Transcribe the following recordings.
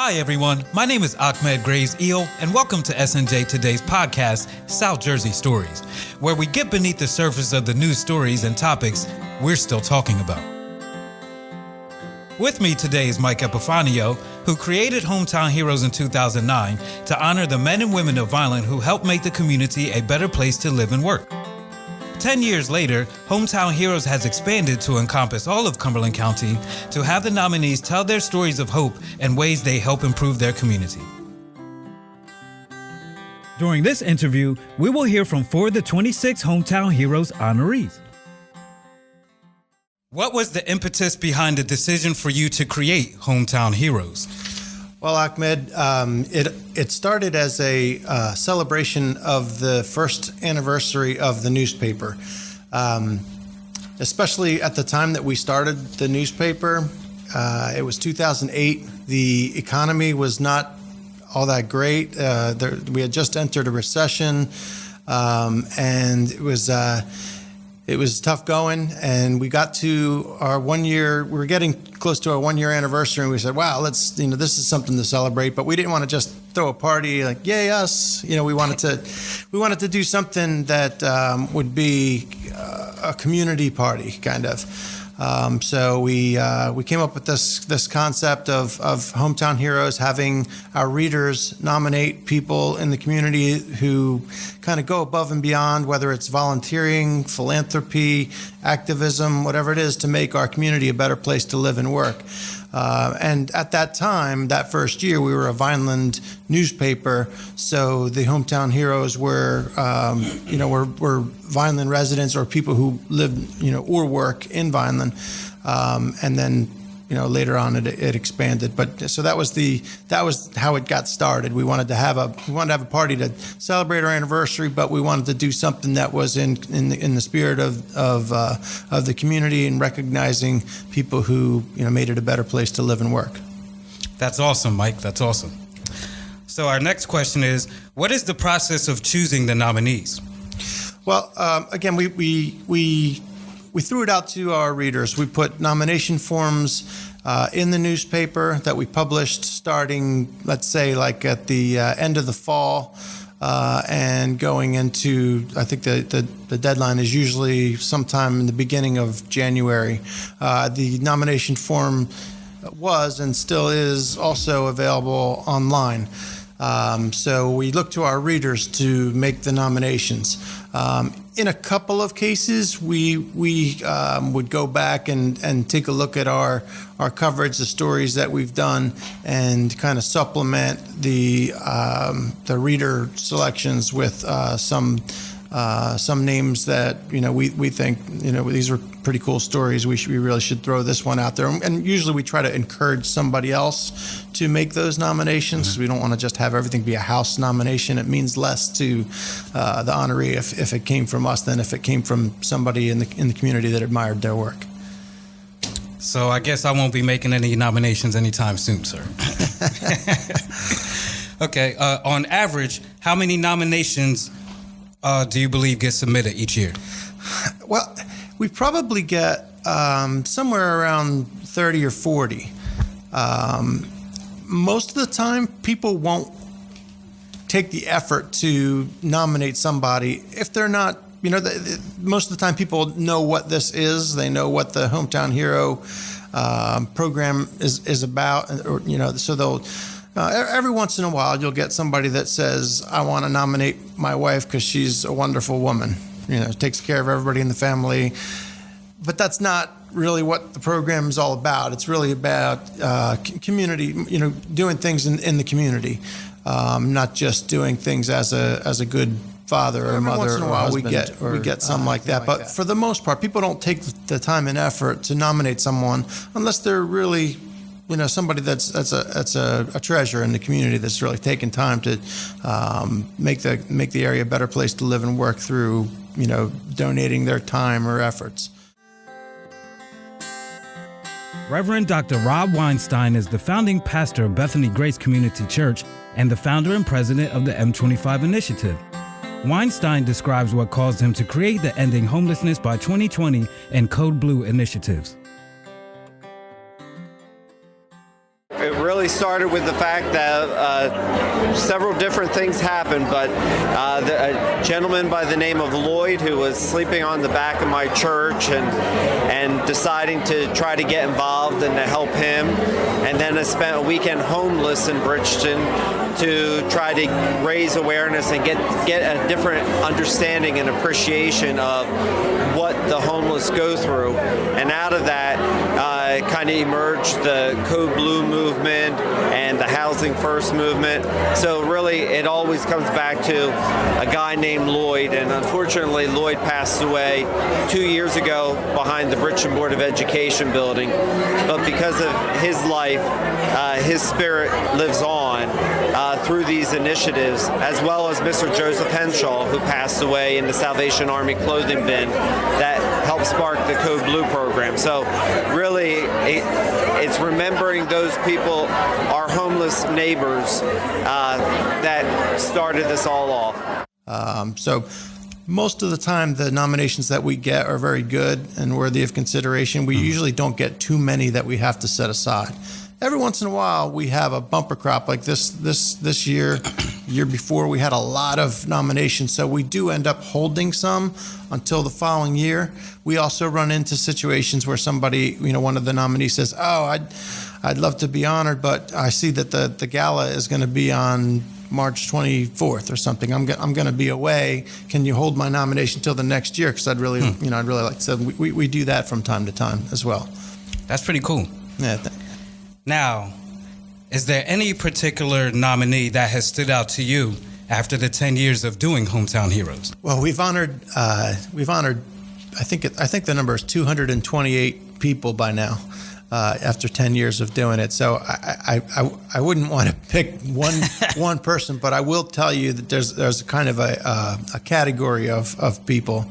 Hi everyone, my name is Ahmed Graves Eel, and welcome to SNJ Today's podcast, South Jersey Stories, where we get beneath the surface of the news stories and topics we're still talking about. With me today is Mike Epifanio, who created Hometown Heroes in 2009 to honor the men and women of Vineland who helped make the community a better place to live and work. 10 years later, Hometown Heroes has expanded to encompass all of Cumberland County to have the nominees tell their stories of hope and ways they help improve their community. During this interview, we will hear from 4 of the 26 Hometown Heroes honorees. What was the impetus behind the decision for you to create Hometown Heroes? Well, Ahmed, it started as a celebration of the first anniversary of the newspaper. Especially at the time that we started the newspaper, it was 2008. The economy was not all that great. We had just entered a recession, and it was tough going, and we got to our 1 year. We were getting close to our 1 year anniversary, and we said, "Wow, this is something to celebrate." But we didn't want to just throw a party like "Yay us!" We wanted to do something that would be a community party, kind of. So we came up with this concept of Hometown Heroes, having our readers nominate people in the community who kind of go above and beyond, whether it's volunteering, philanthropy, activism, whatever it is, to make our community a better place to live and work. And at that time, that first year, we were a Vineland newspaper, so the Hometown Heroes were Vineland residents or people who lived, or work in Vineland. And then, later on it expanded. But so that was how it got started. We wanted to have a party to celebrate our anniversary, but we wanted to do something that was in the spirit of the community and recognizing people who made it a better place to live and work. That's awesome, Mike. That's awesome. So our next question is, what is the process of choosing the nominees? Well, again, we threw it out to our readers. We put nomination forms in the newspaper that we published starting, let's say, like at the end of the fall and going into, I think the deadline is usually sometime in the beginning of January. The nomination form was and still is also available online. So we look to our readers to make the nominations. In a couple of cases, we would go back and take a look at our coverage, the stories that we've done, and kind of supplement the reader selections with some names that we think these are pretty cool stories. We really should throw this one out there. And usually we try to encourage somebody else to make those nominations, because we don't want to just have everything be a house nomination. It means less to the honoree if it came from us than if it came from somebody in the community that admired their work. So I guess I won't be making any nominations anytime soon, sir. Okay. On average, how many nominations do you believe get submitted each year? Well, we probably get somewhere around 30 or 40. Most of the time, people won't take the effort to nominate somebody if they're not, most of the time people know what this is. They know what the Hometown Hero program is about, so they'll, every once in a while, you'll get somebody that says, "I want to nominate my wife because she's a wonderful woman, takes care of everybody in the family." But that's not really what the program is all about. It's really about community, doing things in the community, not just doing things as a good father or mother. Once in a while, we get something like that. But for the most part, people don't take the time and effort to nominate someone unless they're really, somebody that's a treasure in the community that's really taken time to make the area a better place to live and work through, donating their time or efforts. Reverend Dr. Rob Weinstein is the founding pastor of Bethany Grace Community Church and the founder and president of the M25 Initiative. Weinstein describes what caused him to create the Ending Homelessness by 2020 and Code Blue initiatives. It really started with the fact that several different things happened, but a gentleman by the name of Lloyd, who was sleeping on the back of my church and deciding to try to get involved and to help him. And then I spent a weekend homeless in Bridgeton to try to raise awareness and get a different understanding and appreciation of what the homeless go through. And out of that, kind of emerged the Code Blue movement and the Housing First movement. So really, it always comes back to a guy named Lloyd, and unfortunately, Lloyd passed away 2 years ago behind the Bridgeton Board of Education building. But because of his life, his spirit lives on through these initiatives, as well as Mr. Joseph Henshaw, who passed away in the Salvation Army clothing bin that helped spark the Code Blue program. So really, it's remembering those people, our homeless neighbors, that started this all off. So most of the time, the nominations that we get are very good and worthy of consideration. We usually don't get too many that we have to set aside. Every once in a while, we have a bumper crop like this year. Year before, we had a lot of nominations, so we do end up holding some until the following year. We also run into situations where somebody, one of the nominees says, "Oh, I'd love to be honored, but I see that the gala is going to be on March 24th or something. I'm going to be away. Can you hold my nomination till the next year? Because I'd really like to." So we do that from time to time as well. That's pretty cool. Yeah. Now, is there any particular nominee that has stood out to you after the 10 years of doing Hometown Heroes? Well, we've honored. I think the number is 228 people by now. After 10 years of doing it, so I wouldn't want to pick one person, but I will tell you that there's kind of a category of people,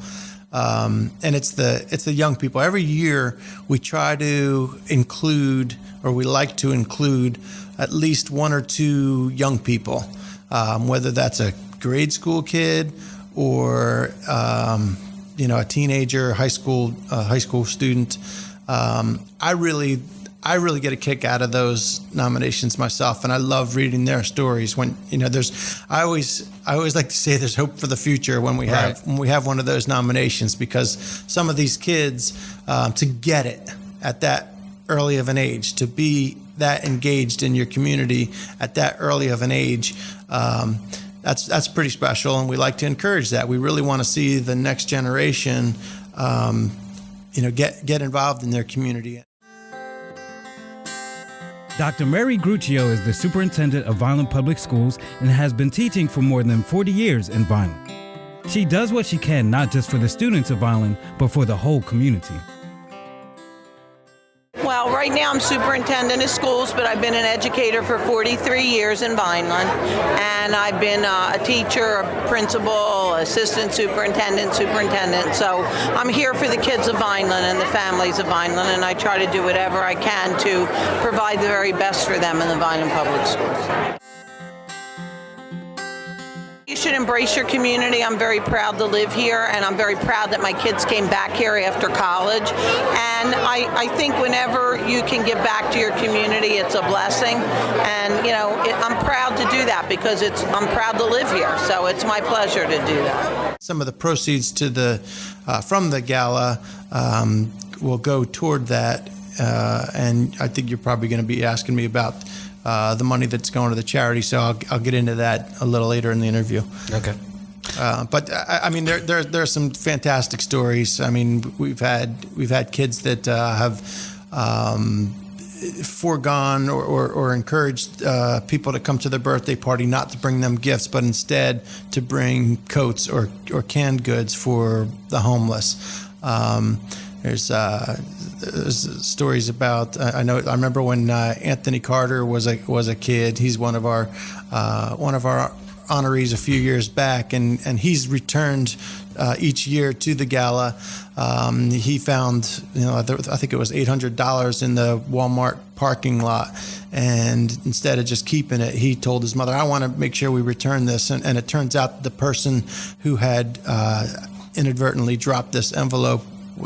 and it's the young people. Every year we try to include, or we like to include, at least one or two young people, whether that's a grade school kid or a teenager, high school student. I really get a kick out of those nominations myself, and I love reading their stories. When I always like to say there's hope for the future when we have one of those nominations, because some of these kids, to get it at that early of an age, to be that engaged in your community at that early of an age, that's pretty special, and we like to encourage that. We really want to see the next generation get involved in their community. Dr. Mary Gruccio is the superintendent of Vineland Public Schools and has been teaching for more than 40 years in Vineland. She does what she can, not just for the students of Vineland, but for the whole community. Well, right now I'm superintendent of schools, but I've been an educator for 43 years in Vineland, and I've been a teacher, a principal, assistant superintendent. So I'm here for the kids of Vineland and the families of Vineland, and I try to do whatever I can to provide the very best for them in the Vineland Public Schools. You should embrace your community. I'm very proud to live here, and I'm very proud that my kids came back here after college. And I think whenever you can give back to your community, it's a blessing. And, I'm proud to do that because I'm proud to live here. So it's my pleasure to do that. Some of the proceeds from the gala will go toward that. And I think you're probably going to be asking me about the money that's going to the charity, so I'll get into that a little later in the interview. Okay. But I mean, there are some fantastic stories. I mean, we've had kids that have foregone or encouraged people to come to their birthday party not to bring them gifts, but instead to bring coats or canned goods for the homeless. There's stories about. I remember when Anthony Carter was a kid. He's one of our honorees a few years back, and he's returned each year to the gala. He found, I think it was $800 in the Walmart parking lot, and instead of just keeping it, he told his mother, "I want to make sure we return this." And it turns out the person who had inadvertently dropped this envelope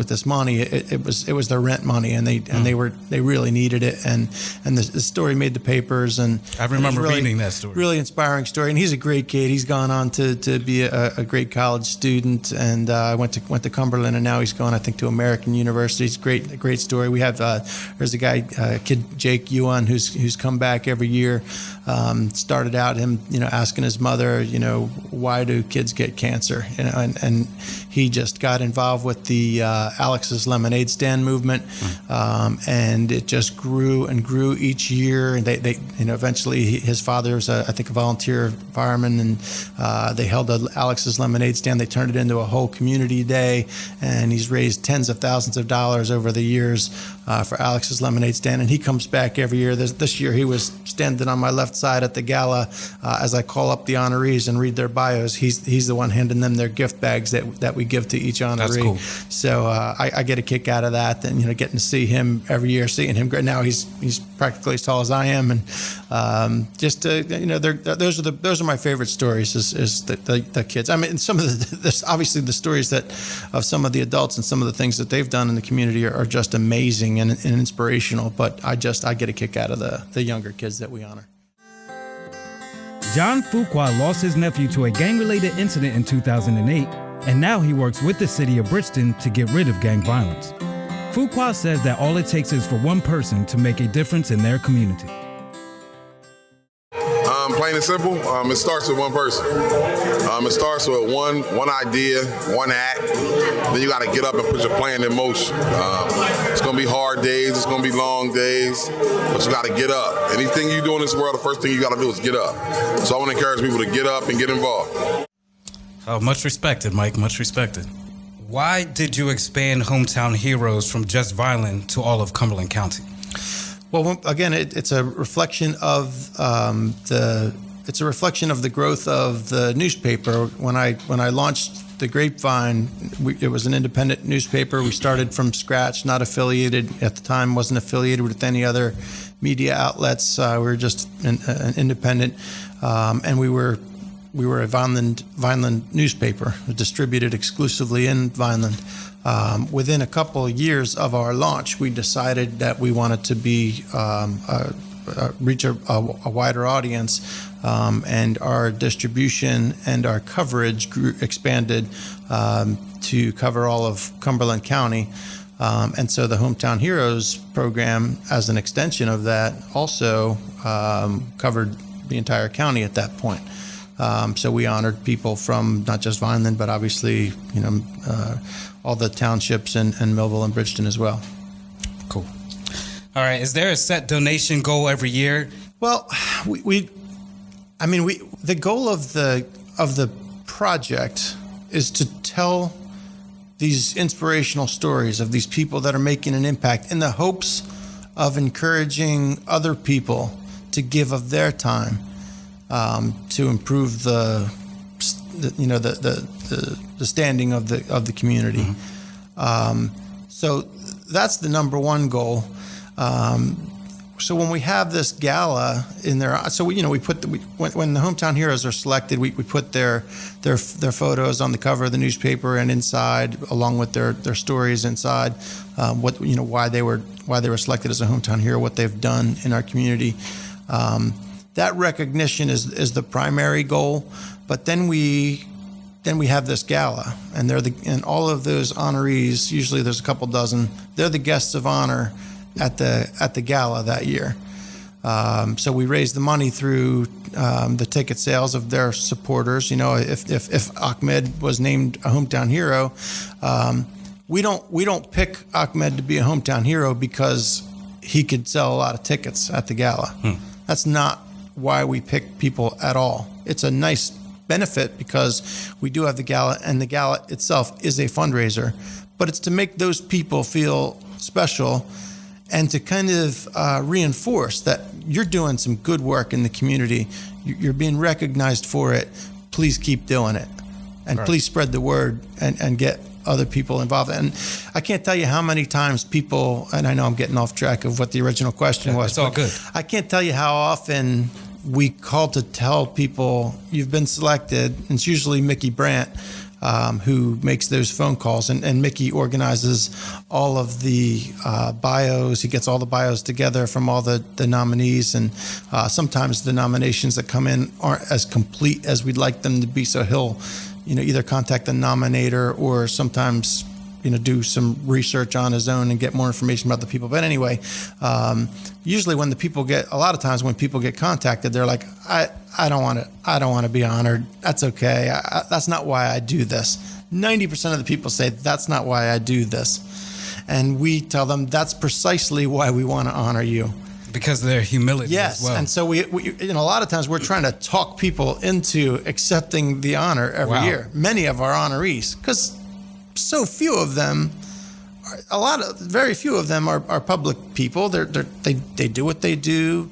this money. It was their rent money, and they really needed it. And the story made the papers. And I remember reading that story. Really inspiring story. And he's a great kid. He's gone on to be a great college student, and went to Cumberland, and now he's going, I think, to American University. It's a great story. We have there's a guy, kid Jake Yuan, who's come back every year. Started out him, asking his mother, why do kids get cancer? And he just got involved with the Alex's Lemonade Stand movement, and it just grew and grew each year. And they eventually his father was I think a volunteer fireman, and they held a Alex's Lemonade Stand. They turned it into a whole community day, and he's raised tens of thousands of dollars over the years for Alex's Lemonade Stand. And he comes back every year. This year he was standing on my left side at the gala as I call up the honorees and read their bios. He's the one handing them their gift bags that we give to each honoree. That's cool. So I get a kick out of that, and getting to see him every year, seeing him great. Now he's practically as tall as I am, and those are my favorite stories. Is the kids. I mean, some of obviously the stories of some of the adults and some of the things that they've done in the community are just amazing and inspirational. But I get a kick out of the younger kids that we honor. John Fuqua lost his nephew to a gang-related incident in 2008, and now he works with the city of Bridgeton to get rid of gang violence. Fuqua says that all it takes is for one person to make a difference in their community. Plain and simple, it starts with one person. It starts with one idea, one act. Then you got to get up and put your plan in motion. It's going to be hard days. It's going to be long days. But you got to get up. Anything you do in this world, the first thing you got to do is get up. So I want to encourage people to get up and get involved. Oh, much respected, Mike. Much respected. Why did you expand Hometown Heroes from just Vineland to all of Cumberland County? Well, again, it's a reflection of the growth of the newspaper. When I launched the Grapevine, it was an independent newspaper. We started from scratch, not affiliated at the time, wasn't affiliated with any other media outlets. We were just an independent, and we were a Vineland newspaper, distributed exclusively in Vineland. Within a couple of years of our launch, we decided that we wanted to reach a wider audience, and our distribution and our coverage expanded to cover all of Cumberland County. And so the Hometown Heroes program, as an extension of that, also covered the entire county at that point. So we honored people from not just Vineland, but obviously, all the townships and Millville and Bridgeton as well. Cool. All right. Is there a set donation goal every year? Well, the goal of the project is to tell these inspirational stories of these people that are making an impact in the hopes of encouraging other people to give of their time to improve the standing of the community. Mm-hmm. So that's the number one goal. So when we have this gala in there, so when the Hometown Heroes are selected, we put their photos on the cover of the newspaper and inside, along with their stories inside, why they were selected as a Hometown Hero, what they've done in our community. That recognition is the primary goal, but then we have this gala, and and all of those honorees, usually there's a couple dozen, they're the guests of honor at the gala that year. So we raise the money through the ticket sales of their supporters. If Ahmed was named a Hometown Hero, we don't pick Ahmed to be a Hometown Hero because he could sell a lot of tickets at the gala. That's not why we pick people at all. It's a nice benefit because we do have the gala, and the gala itself is a fundraiser, but it's to make those people feel special and to kind of reinforce that you're doing some good work in the community. You're being recognized for it. Please keep doing it, and please spread the word and get other people involved. And I can't tell you how many times people, and I know I'm getting off track of what the original question was. It's all good. I can't tell you how often we call to tell people you've been selected. It's usually Mickey Brandt who makes those phone calls. And Mickey organizes all of the bios. He gets all the bios together from all the nominees. And sometimes the nominations that come in aren't as complete as we'd like them to be. So he'll, either contact the nominator or sometimes do some research on his own and get more information about the people. But anyway, usually when a lot of times when people get contacted, they're like, I don't want to be honored. That's okay. That's not why I do this. 90% of the people say that's not why I do this. And we tell them that's precisely why we want to honor you. Because of their humility as well. And so we a lot of times we're trying to talk people into accepting the honor every year. Many of our honorees, because so few of them, very few of them are public people. They do what they do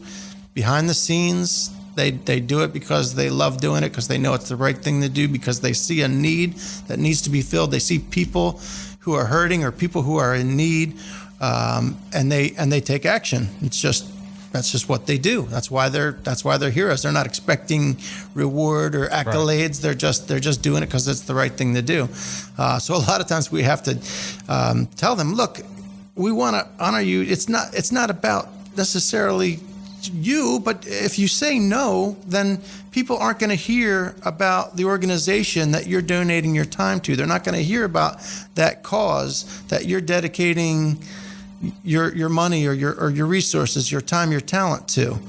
behind the scenes. They do it because they love doing it, because they know it's the right thing to do, because they see a need that needs to be filled. They see people who are hurting or people who are in need, and they take action. That's just what they do. That's why they're heroes. They're not expecting reward or accolades. Right. They're just doing it because it's the right thing to do. So a lot of times we have to tell them, look, we want to honor you. It's not about necessarily you, but if you say no, then people aren't going to hear about the organization that you're donating your time to. They're not going to hear about that cause that you're dedicating your money or your resources, your time, your talent to.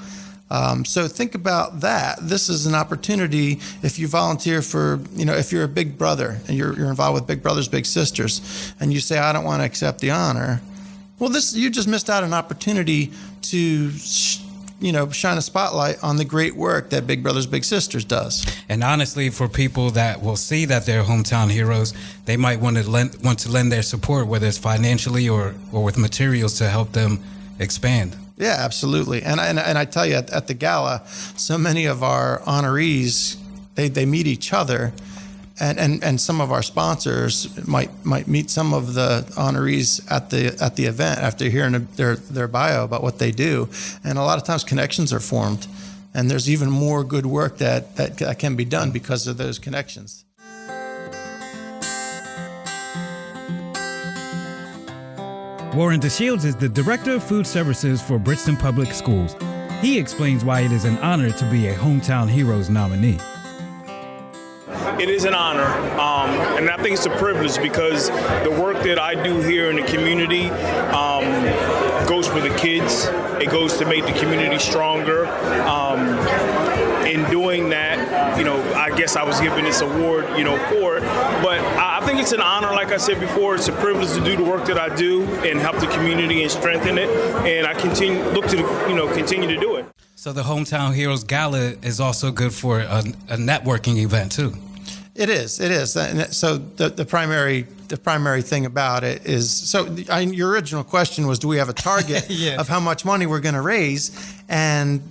So think about that. This is an opportunity if you volunteer for, if you're a big brother and you're involved with Big Brothers Big Sisters, and you say, I don't want to accept the honor. Well, you just missed out an opportunity to shine a spotlight on the great work that Big Brothers Big Sisters does. And honestly, for people that will see that they're hometown heroes, they might want to lend their support, whether it's financially or with materials to help them expand. Yeah, absolutely. And I tell you, at the gala, so many of our honorees, they meet each other. And some of our sponsors might meet some of the honorees at the event after hearing their bio about what they do, and a lot of times connections are formed, and there's even more good work that can be done because of those connections. Warren DeShields is the Director of Food Services for Bridgeton Public Schools. He explains why it is an honor to be a Hometown Heroes nominee. It is an honor, and I think it's a privilege because the work that I do here in the community goes for the kids. It goes to make the community stronger. In doing that, I guess I was given this award, for it. But I think it's an honor, like I said before. It's a privilege to do the work that I do and help the community and strengthen it. And I continue to do it. So the Hometown Heroes Gala is also good for a networking event too. It is. And so the primary thing about it is, your original question was, do we have a target of how much money we're going to raise? And,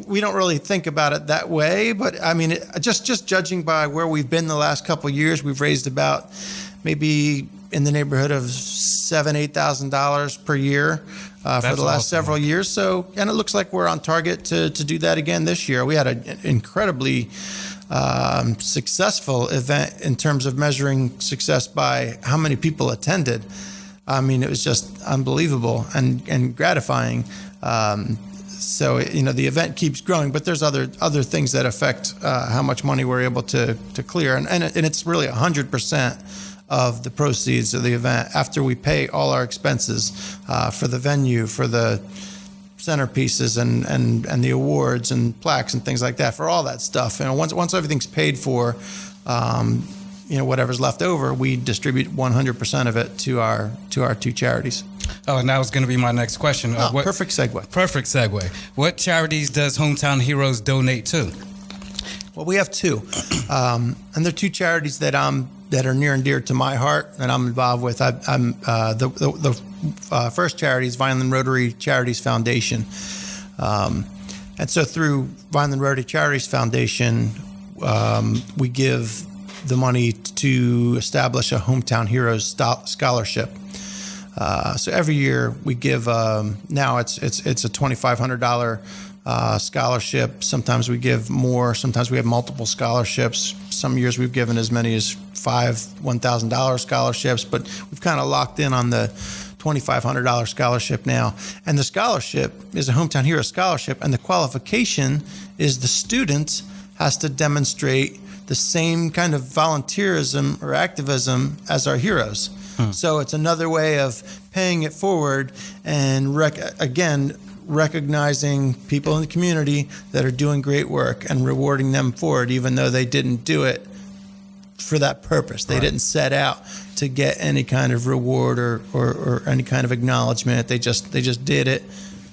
we don't really think about it that way. But, I mean, just judging by where we've been the last couple of years, we've raised about maybe in the neighborhood of $7,000, $8,000 per year for the last several years. So, and it looks like we're on target to do that again this year. We had an incredibly successful event in terms of measuring success by how many people attended. I mean, it was just unbelievable and gratifying. So, the event keeps growing, but there's other things that affect how much money we're able to clear. And it's really 100% of the proceeds of the event after we pay all our expenses for the venue, for the centerpieces and the awards and plaques and things like that, for all that stuff. Once everything's paid for, whatever's left over, we distribute 100% of it to our two charities. Oh, and that was going to be my next question. Perfect segue. Perfect segue. What charities does Hometown Heroes donate to? Well, we have two, and they're two charities that are near and dear to my heart that I'm involved with. I'm the first charity is Vineland Rotary Charities Foundation, and so through Vineland Rotary Charities Foundation, we give the money to establish a Hometown Heroes scholarship. So every year we give. Now it's a $2,500 scholarship. Sometimes we give more. Sometimes we have multiple scholarships. Some years we've given as many as 5 $1,000 scholarships, but we've kind of locked in on the $2,500 scholarship now. And the scholarship is a Hometown Hero scholarship, and the qualification is the student has to demonstrate the same kind of volunteerism or activism as our heroes. So it's another way of paying it forward and recognizing people in the community that are doing great work and rewarding them for it, even though they didn't do it for that purpose. They didn't set out to get any kind of reward or any kind of acknowledgement. They just did it,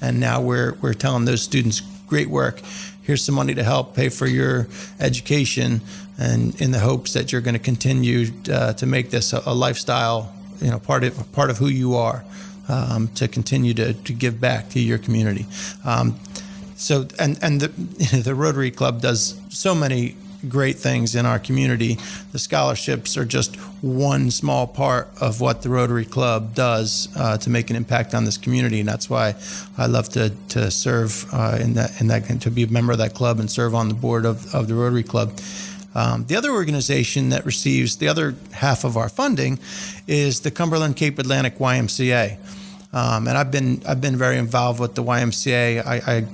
and now we're telling those students, great work. Here's some money to help pay for your education, and in the hopes that you're going to continue to make this a lifestyle, part of who you are, to continue to give back to your community. So the Rotary Club does so many great things in our community. The scholarships are just one small part of what the Rotary Club does to make an impact on this community, and that's why I love to serve in that to be a member of that club and serve on the board of the Rotary Club. The other organization that receives the other half of our funding is the Cumberland Cape Atlantic YMCA. And I've been very involved with the YMCA.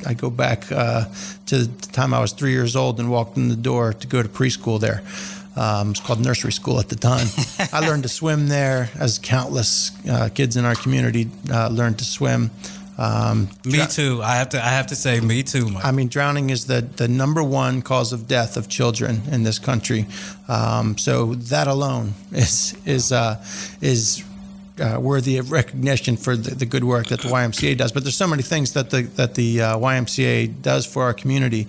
I go back to the time I was 3 years old and walked in the door to go to preschool there. It was called nursery school at the time. I learned to swim there, as countless kids in our community learned to swim. Me too. I have to say, me too, Mike. I mean, drowning is the number one cause of death of children in this country. So that alone is worthy of recognition for the good work that the YMCA does. But there's so many things that the YMCA does for our community.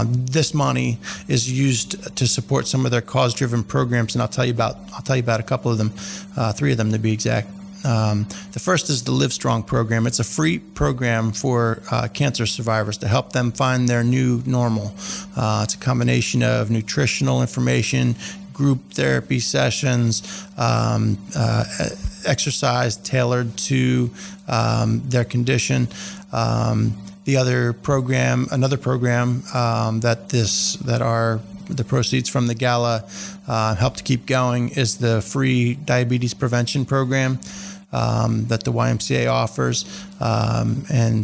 This money is used to support some of their cause-driven programs, and I'll tell you about a couple of them, 3 of them to be exact. The first is the Livestrong Program. It's a free program for cancer survivors to help them find their new normal. It's a combination of nutritional information, group therapy sessions, exercise tailored to their condition. Another program the proceeds from the gala help to keep going is the free diabetes prevention program that the YMCA offers, and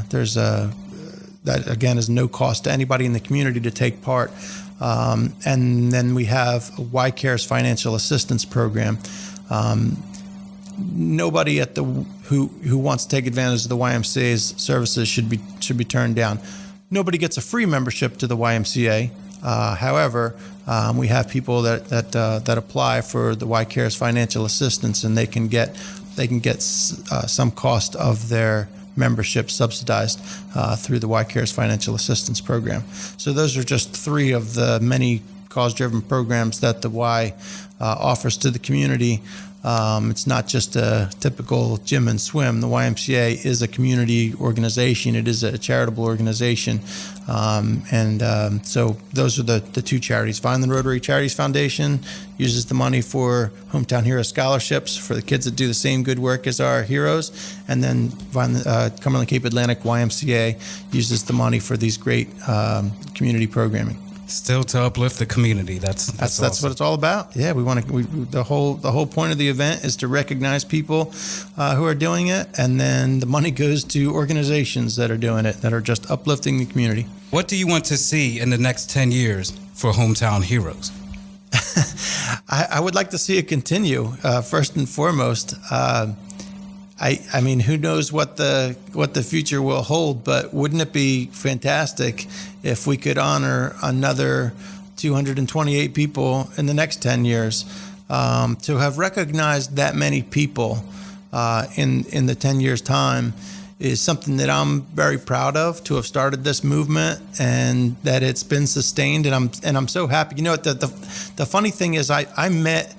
there's that again is no cost to anybody in the community to take part. And then we have Ymca's financial assistance program. Nobody who wants to take advantage of the YMCA's services should be turned down. Nobody gets a free membership to the YMCA. However, we have people that apply for the Ymca's financial assistance, and they can get some cost of their membership subsidized through the Ymca's financial assistance program. So those are just 3 of the many cause-driven programs that the Y offers to the community. It's not just a typical gym and swim. The YMCA is a community organization. It is a charitable organization. So those are the 2 charities. Vineland Rotary Charities Foundation uses the money for Hometown Hero scholarships for the kids that do the same good work as our heroes. And then Cumberland Cape Atlantic YMCA uses the money for these great community programming. Still to uplift the community. That's awesome. What it's all about. Yeah, the whole point of the event is to recognize people who are doing it, and then the money goes to organizations that are doing it, that are just uplifting the community. What do you want to see in the next 10 years for Hometown Heroes? I would like to see it continue. First and foremost, I mean, who knows what the future will hold, but wouldn't it be fantastic if we could honor another 228 people in the next 10 years? To have recognized that many people in the 10 years' time is something that I'm very proud of, to have started this movement and that it's been sustained, and I'm so happy. You know, the funny thing is I met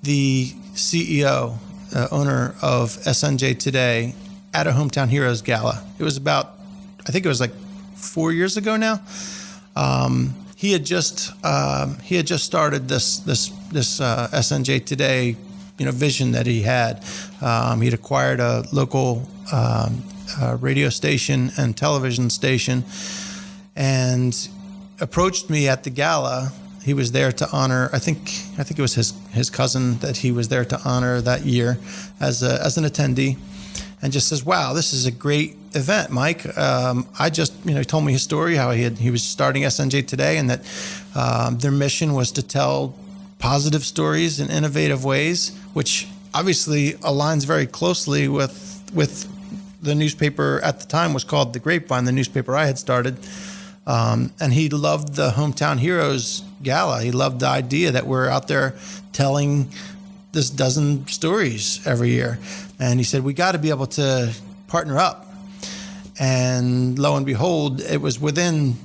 the CEO, owner of SNJ Today, at a Hometown Heroes Gala. It was I think it was like 4 years ago now. He had just started this SNJ Today, vision that he had. He'd acquired a local radio station and television station, and approached me at the gala. He was there to honor, I think it was his cousin that he was there to honor that year as an attendee, and just says, "Wow, this is a great event, Mike." I just, he told me his story, how he was starting SNJ Today, and that their mission was to tell positive stories in innovative ways, which obviously aligns very closely with the newspaper at the time was called The Grapevine, the newspaper I had started. And he loved the Hometown Heroes Gala. He loved the idea that we're out there telling this dozen stories every year. And he said, we got to be able to partner up. And lo and behold, it was within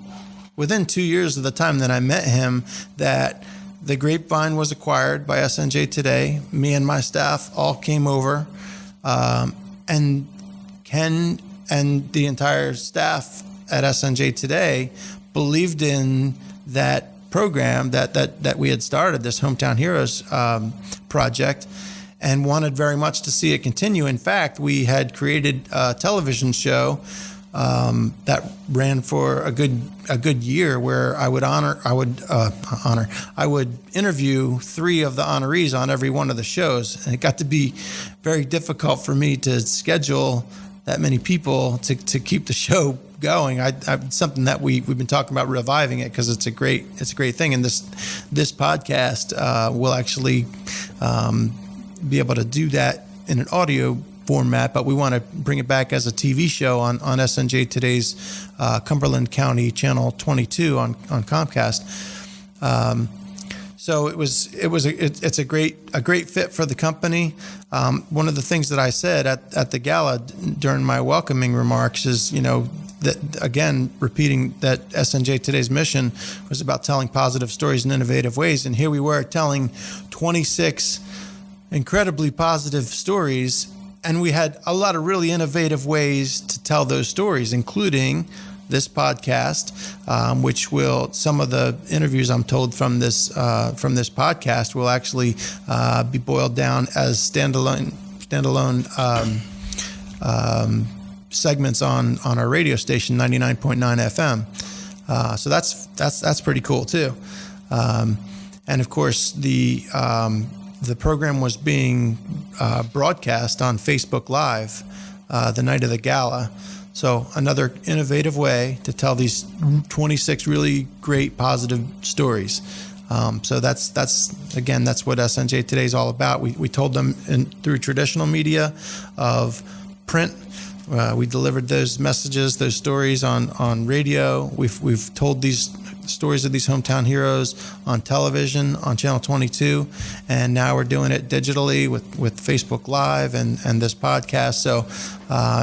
2 years of the time that I met him that the Grapevine was acquired by SNJ Today. Me and my staff all came over. And Ken and the entire staff at SNJ Today believed in that program that we had started, this Hometown Heroes project, and wanted very much to see it continue. In fact, we had created a television show that ran for a good year, where I would interview 3 of the honorees on every one of the shows, and it got to be very difficult for me to schedule that many people to keep the show going. Something that we've been talking about reviving it, because it's a great thing, and this podcast will actually be able to do that in an audio format, but we want to bring it back as a TV show on SNJ Today's Cumberland County Channel 22 on Comcast. So it's a great fit for the company. One of the things that I said at the gala during my welcoming remarks is, that, again, repeating that SNJ Today's mission was about telling positive stories in innovative ways, and here we were telling 26 incredibly positive stories, and we had a lot of really innovative ways to tell those stories, including this podcast, which some of the interviews I'm told from this podcast will actually be boiled down as standalone segments on our radio station, 99.9 FM. So that's pretty cool too. And of course the program was being broadcast on Facebook Live the night of the gala. So another innovative way to tell these 26 really great positive stories. So that's what SNJ Today is all about. We told them through traditional media of print. We delivered those messages, those stories on radio. We've told these stories of these hometown heroes on television, on Channel 22, and now we're doing it digitally with Facebook Live and this podcast. So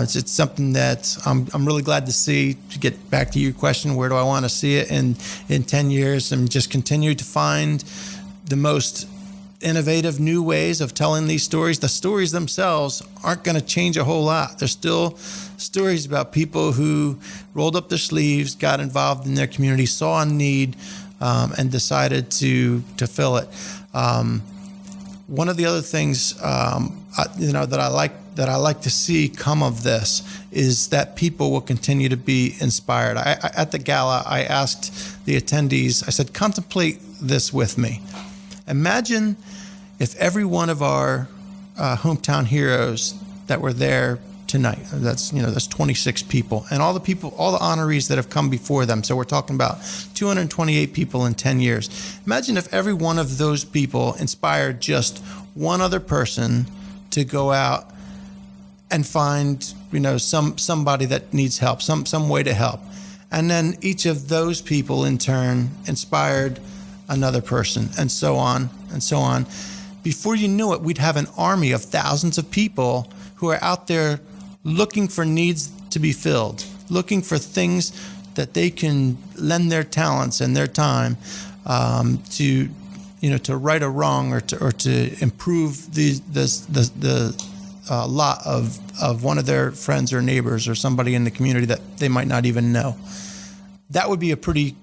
it's something that I'm really glad to see. To get back to your question, where do I want to see it in 10 years, and just continue to find the most innovative new ways of telling these stories. The stories themselves aren't going to change a whole lot. There's still stories about people who rolled up their sleeves, got involved in their community, saw a need, and decided to fill it. One of the other things that I like to see come of this is that people will continue to be inspired. At the gala, I asked the attendees, I said, contemplate this with me. Imagine if every one of our hometown heroes that were there tonight, that's 26 people, and all the honorees that have come before them. So we're talking about 228 people in 10 years. Imagine if every one of those people inspired just one other person to go out and find, somebody that needs help, some way to help. And then each of those people in turn inspired another person, and so on and so on. Before you knew it, we'd have an army of thousands of people who are out there looking for needs to be filled, looking for things that they can lend their talents and their time to right a wrong or to improve the lot of one of their friends or neighbors or somebody in the community that they might not even know. That would be a pretty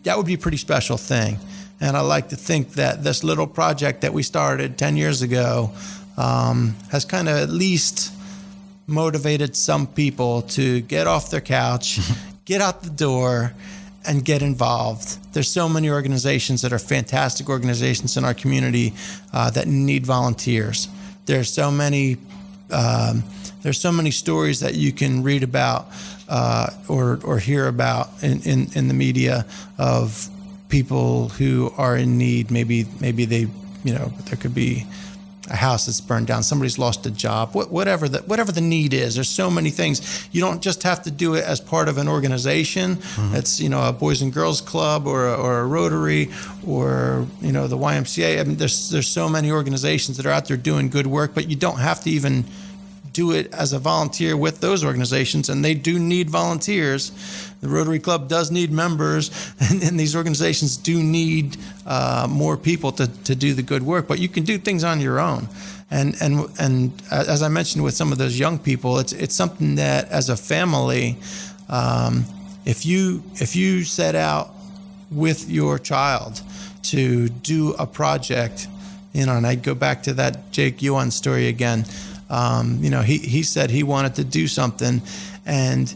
special thing. And I like to think that this little project that we started 10 years ago has kind of at least motivated some people to get off their couch, get out the door, and get involved. There's so many organizations that are fantastic organizations in our community that need volunteers. There's so many stories that you can read about or hear about in the media of people who are in need. Maybe they, there could be a house that's burned down, somebody's lost a job, whatever the need is. There's so many things. You don't just have to do it as part of an organization. It's a Boys and Girls Club or a Rotary or the YMCA. I mean, there's so many organizations that are out there doing good work, but you don't have to even do it as a volunteer with those organizations, and they do need volunteers. The Rotary Club does need members, and these organizations do need more people to do the good work. But you can do things on your own, and as I mentioned with some of those young people, it's something that as a family, if you set out with your child to do a project, and I go back to that Jake Yuan story again. He said he wanted to do something, and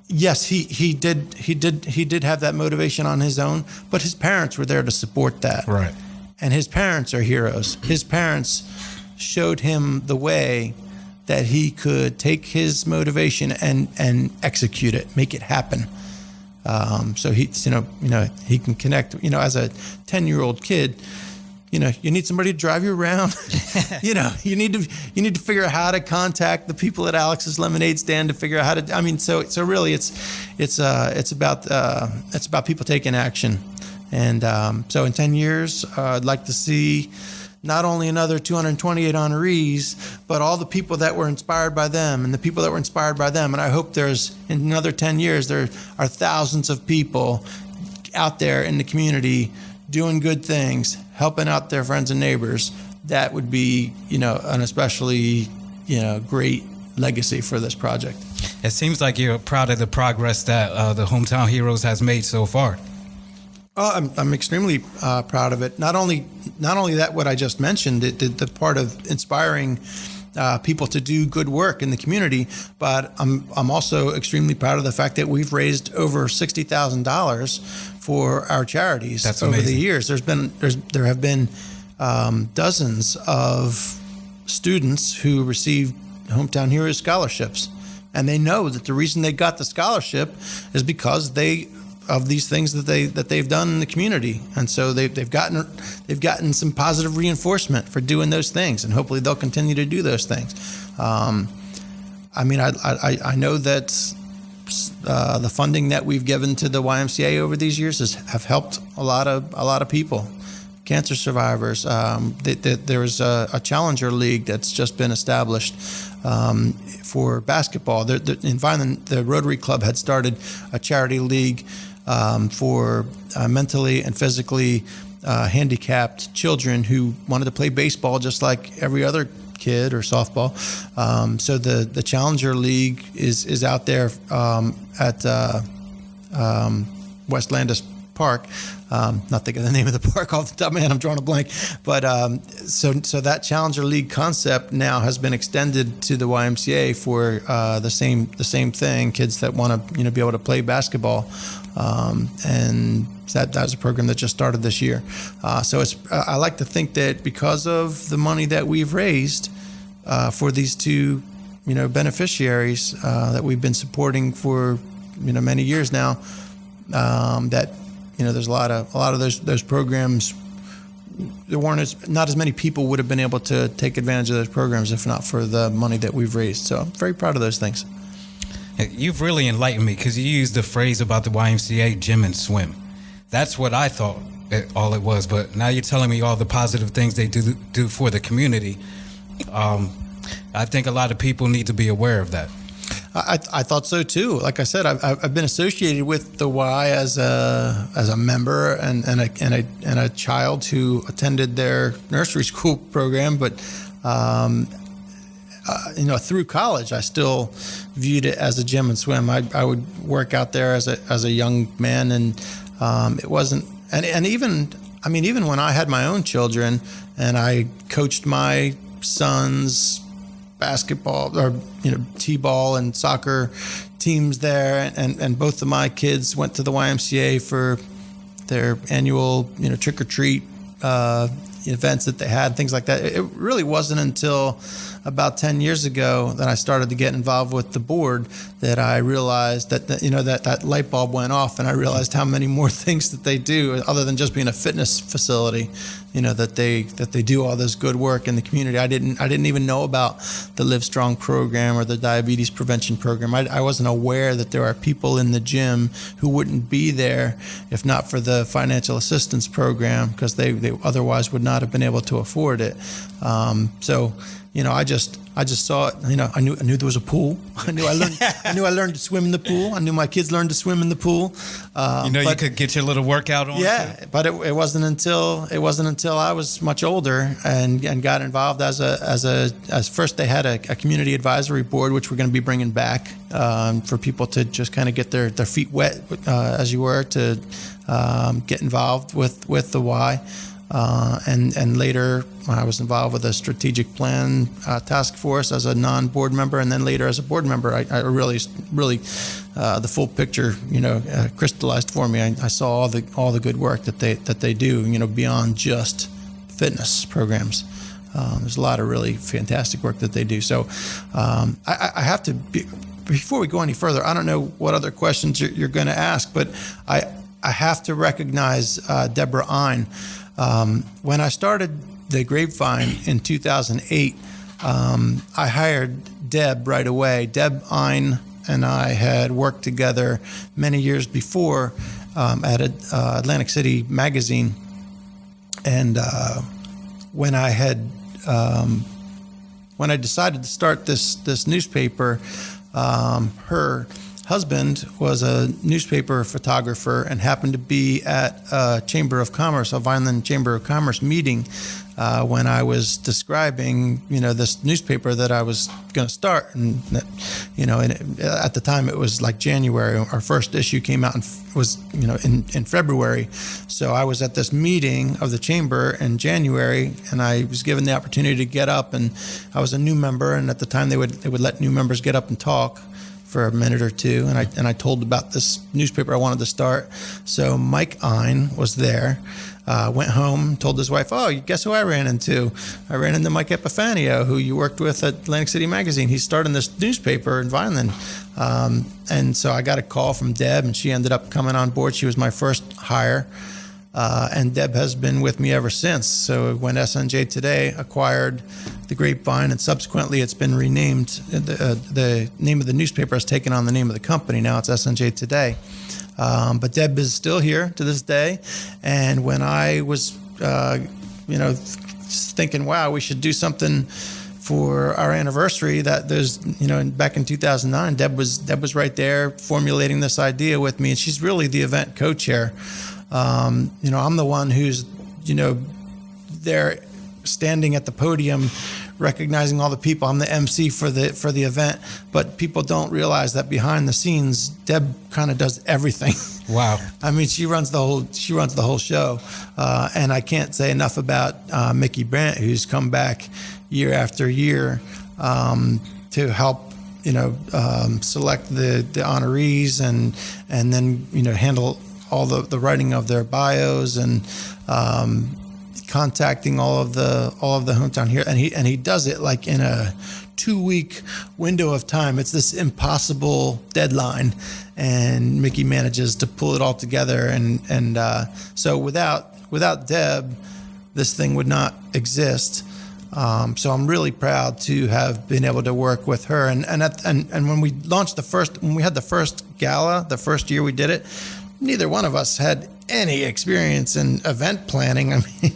yes, he did have that motivation on his own, but his parents were there to support that. Right. And his parents are heroes. His parents showed him the way that he could take his motivation and execute it, make it happen. So he can connect, as a 10-year-old kid. You need somebody to drive you around. You need to figure out how to contact the people at Alex's Lemonade Stand to figure out how to. I mean, so really, it's about people taking action, and so in 10 years, I'd like to see not only another 228 honorees, but all the people that were inspired by them, and the people that were inspired by them. And I hope there's in another 10 years there are thousands of people out there in the community doing good things, helping out their friends and neighbors. That would be, an especially, great legacy for this project. It seems like you're proud of the progress that the Hometown Heroes has made so far. I'm extremely proud of it. Not only that, what I just mentioned, the part of inspiring people to do good work in the community, but I'm also extremely proud of the fact that we've raised over $60,000 for our charities. That's over amazing. the years. There have been dozens of students who received Hometown Heroes scholarships, and they know that the reason they got the scholarship is because of these things that they've done in the community, and so they've gotten some positive reinforcement for doing those things, and hopefully they'll continue to do those things. I know that the funding that we've given to the YMCA over these years have helped a lot of people, cancer survivors. There's a Challenger League that's just been established for basketball. In Vineland, the Rotary Club had started a charity league for mentally and physically handicapped children who wanted to play baseball just like every other kid, or softball. So the Challenger League is out there at West Landis Park. Not thinking of the name of the park off the top of my head, I'm drawing a blank. But so that Challenger League concept now has been extended to the YMCA for the same thing, kids that want to be able to play basketball. And that's a program that just started this year. So I like to think that because of the money that we've raised for these two beneficiaries that we've been supporting for many years now, that there's a lot of those programs. There weren't not as many people would have been able to take advantage of those programs if not for the money that we've raised. So I'm very proud of those things. You've really enlightened me, because you used the phrase about the YMCA gym and swim. That's what I thought all it was, but now you're telling me all the positive things they do for the community. I think a lot of people need to be aware of that. I thought so too. Like I said, I've been associated with the Y as a member and a child who attended their nursery school program, but through college, I still viewed it as a gym and swim. I would work out there as a young man, and it wasn't. And even when I had my own children, and I coached my son's basketball or t-ball and soccer teams there, and both of my kids went to the YMCA for their annual trick or treat events that they had, things like that. It really wasn't until about 10 years ago that I started to get involved with the board that I realized that light bulb went off, and I realized how many more things that they do other than just being a fitness facility, that they do all this good work in the community. I didn't even know about the Livestrong Program or the diabetes prevention program. I wasn't aware that there are people in the gym who wouldn't be there if not for the financial assistance program, because they otherwise would not have been able to afford it. I just saw it. I knew there was a pool. I knew I learned to swim in the pool. I knew my kids learned to swim in the pool. You could get your little workout on. Yeah, too. But it wasn't until I was much older and got involved as first they had a community advisory board, which we're going to be bringing back for people to just kind of get their feet wet, as you were, to get involved with the Y. And later I was involved with a strategic plan task force as a non-board member, and then later as a board member. I really the full picture crystallized for me. I saw all the good work that they do beyond just fitness programs. There's a lot of really fantastic work that they do. So I have to before we go any further, I don't know what other questions you're going to ask, but I have to recognize Deborah Ein. When I started the Grapevine in 2008, I hired Deb right away. Deb Ein and I had worked together many years before at Atlantic City Magazine. And when I decided to start this newspaper, her husband was a newspaper photographer and happened to be at a Vineland Chamber of Commerce meeting when I was describing, this newspaper that I was going to start. And, at the time it was like January. Our first issue came out in February. So I was at this meeting of the chamber in January, and I was given the opportunity to get up, and I was a new member. And at the time they would let new members get up and talk for a minute or two, and I told about this newspaper I wanted to start. So Mike Ein was there, went home, told his wife, "Oh, guess who I ran into? I ran into Mike Epifanio, who you worked with at Atlantic City Magazine. He's starting this newspaper in Vineland." And so I got a call from Deb, and she ended up coming on board. She was my first hire. And Deb has been with me ever since. So when SNJ Today acquired the Grapevine, and subsequently it's been renamed, the name of the newspaper has taken on the name of the company. Now it's SNJ Today. But Deb is still here to this day. And when I was, thinking, wow, we should do something for our anniversary, that there's, back in 2009, Deb was right there formulating this idea with me, and she's really the event co-chair. I'm the one who's, there standing at the podium, recognizing all the people. I'm the MC for the event, but people don't realize that behind the scenes, Deb kind of does everything. Wow. I mean, she runs the whole show. And I can't say enough about Mickey Brandt, who's come back year after year to help, select the honorees and then, handle all the writing of their bios and contacting all of the hometown here, and he does it like in a 2-week window of time. It's this impossible deadline, and Mickey manages to pull it all together. And so without Deb, this thing would not exist. So I'm really proud to have been able to work with her. And when we had the first gala, the first year we did it, neither one of us had any experience in event planning. I mean,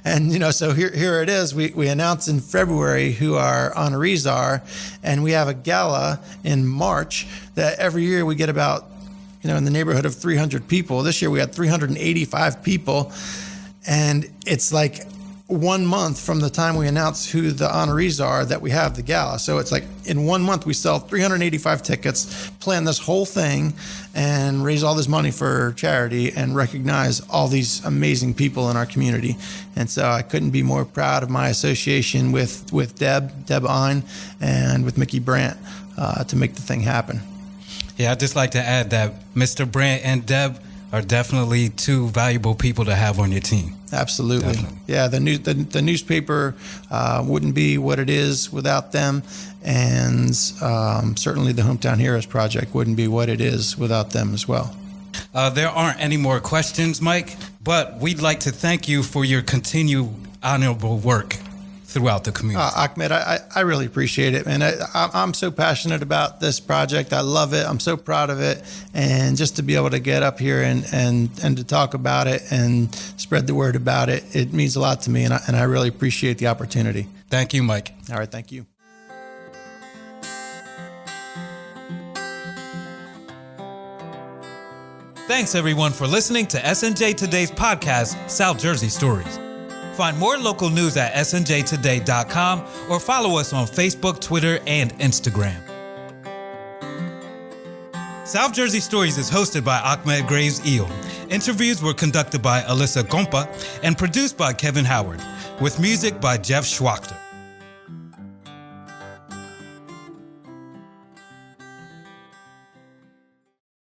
and so here it is. We announce in February who our honorees are, and we have a gala in March that every year we get about, in the neighborhood of 300 people. This year we had 385 people, and it's like 1 month from the time we announce who the honorees are that we have the gala. So it's like in 1 month we sell 385 tickets, plan this whole thing, and raise all this money for charity and recognize all these amazing people in our community. And so I couldn't be more proud of my association with Deb Ein, and with Mickey Brandt to make the thing happen. Yeah, I'd just like to add that Mr. Brandt and Deb are definitely two valuable people to have on your team. Absolutely. Definitely. Yeah, the newspaper wouldn't be what it is without them, and certainly the Hometown Heroes Project wouldn't be what it is without them as well. There aren't any more questions, Mike, but we'd like to thank you for your continued honorable work throughout the community. Ahmed, I really appreciate it, man. I'm so passionate about this project. I love it. I'm so proud of it. And just to be able to get up here and to talk about it and spread the word about it, it means a lot to me, and I really appreciate the opportunity. Thank you, Mike. All right, thank you. Thanks, everyone, for listening to SNJ Today's podcast, South Jersey Stories. Find more local news at snjtoday.com or follow us on Facebook, Twitter, and Instagram. South Jersey Stories is hosted by Ahmed Graves Eel. Interviews were conducted by Alyssa Gompa and produced by Kevin Howard, with music by Jeff Schwachter.